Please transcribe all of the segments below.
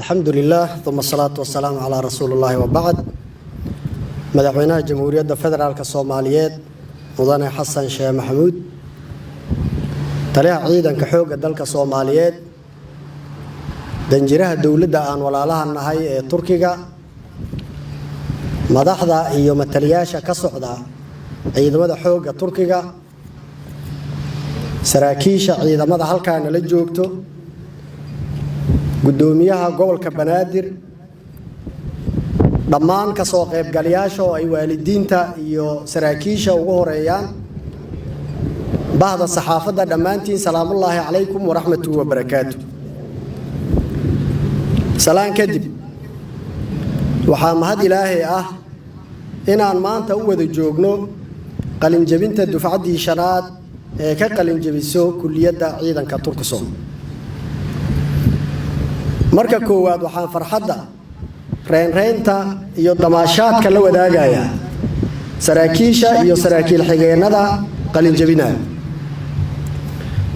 الحمد لله ثم الصلاة والسلام على رسول الله وبعد. مدحوينها جمهورية فدرالك الصوماليات مدن حسن شيخ محمود تليها عيدا كحوق دلك الصوماليات دنجرها الدولة أن ولا لها النهاية تركيا مدحدا يوم التلياشة كصعدة عيدا مدى حوق تركيا سراكيشة عيدا مدى هالكان لجوكتو قدوميها قول كبنادر ضمان كسوق قلياشة أي والدين تا يو سراكيشة وغوريان بعض الصحافة دمانتين سلام الله عليكم ورحمة وبركاته. سلام كدب وحامد إلهي إن ما أنت أود الجوجنو قلن جبنت الدفعة دي شرات كقلن جبسو كلية عيدا كتركسون marka koowaad waxaan farxadda reynta iyo damaashaadka la wadaagaya saraakiisha iyo saraakiil xigeenada qalin jabinaa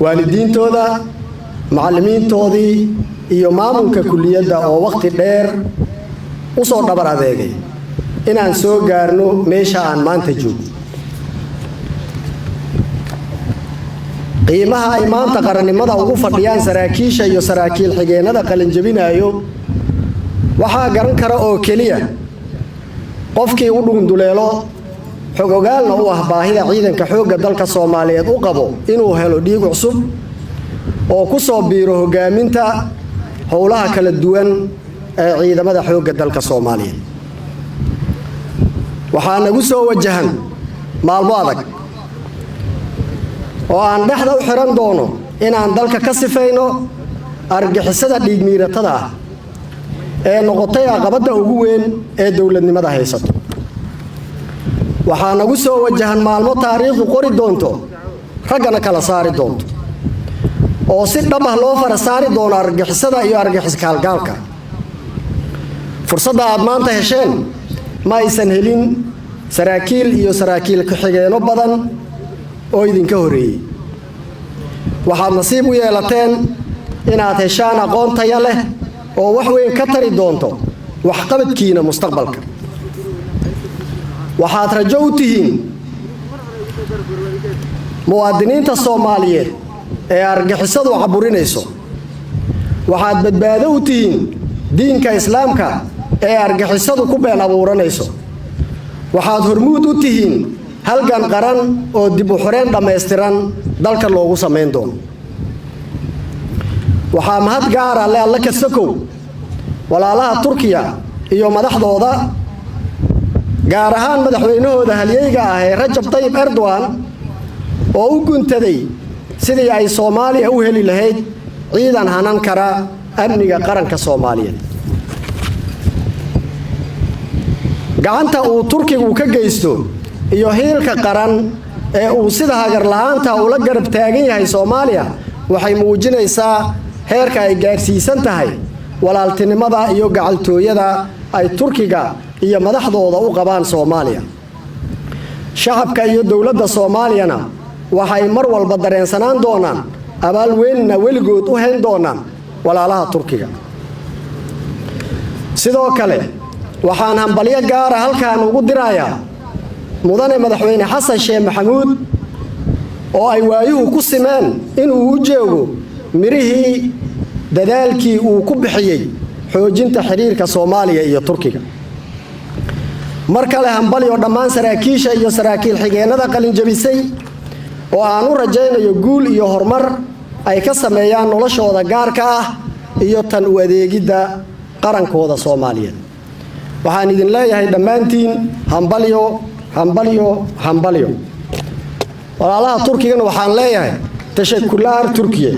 waalidiintooda macallimiintoodii iyo maamulka kulliyadda oo waqti dheer u soo dhabar adeegay inaan soo gaarno meesha aan maanta joogno qiimaha ay maanta qarannimada ugu fadhiyaan saraakiisha iyo saraakiil xigeenada qalin jabinaayo waxaa garan kara oo keliya qofkii u dhunduleelo xog ogaalna u ah baahida ciidanka xoogga dalka Soomaaliyeed u qabo inuu helo dhiig cusub oo ku soo biiro hogaaminta howlaha kala duwan ee ciidamada xoogga dalka Soomaaliyeed waxaa nagu soo wajahan maalmo adag oo aan dhaxda u xiran doono inaan dalka ka sifeyno argixisada dhiig miiratada ah ee noqotay caqabada ugu weyn ee dawladnimada haysato waxaa nagu soo wajahan maalmo taariikhdu qori doonto ragana kala saari doonto oo si dhab ah loo fara saari doono argixisada iyo argixiskalgaalka fursadda aad maanta hesheen ma aysan helin saraakiil iyo saraakiil ku xigeeno badan oo idinka horeeyay waxaad nasiib u yeelateen inaad heshaan aqoon tayo leh oo wax weyn ka tari doonto wax qabadkiina mustaqbalka waxaad rajo u tihiin muwaadiniinta Soomaaliyeed ee argixisadu caburinayso waxaad badbaado u tihiin diinka islaamka ee argixisadu ku been abuuranayso waxaad hormuud u tihiin halgan qaran oo dib u xoreen dhameystiran dalka loogu sameyn doono waxaa mahad gaar ah alla ka sokow walaalaha Turkiya iyo madaxdooda gaar ahaan madaxweynahooda halyeyga ah ee Rajab Tayyip Erdogan oo u guntaday sidii ay Soomaaliya u heli lahayd ciidan hanan kara amniga qaranka Soomaaliyeed gacanta uu Turkigu ka geysto iyo hiilka qaran ee uu sida hagar la'aanta ula garab taagan yahay Soomaaliya waxay muujinaysaa heerka ay gaarsiisan tahay walaaltinimada iyo gacaltooyada ay Turkiga iyo madaxdooda u qabaan Soomaaliya shacabka iyo dawladda Soomaaliyana waxay mar walba dareensanaan doonaan abaal weynna weligood u hayn doonaan walaalaha Turkiga sidoo kale waxaan hambalyo gaar ah halkaan ugu dirayaa mudane madaxweyne xasan sheekh maxamuud oo ay waayuhu ku simeen inuu u jeego mirihii dadaalkii uu ku bixiyay xoojinta xiriirka Soomaaliya iyo Turkiga mar kale hambalyo dhammaan saraakiisha iyo saraakiil xigeenada qalin jabisay oo aan u rajaynayo guul iyo horumar ay ka sameeyaan noloshooda gaarka ah iyo tan u adeegidda qarankooda Soomaaliyeed waxaan idin leeyahay dhammaantiin hambalyo walaalaha Turkigana waxaan leeyahay tashakkular Turkiye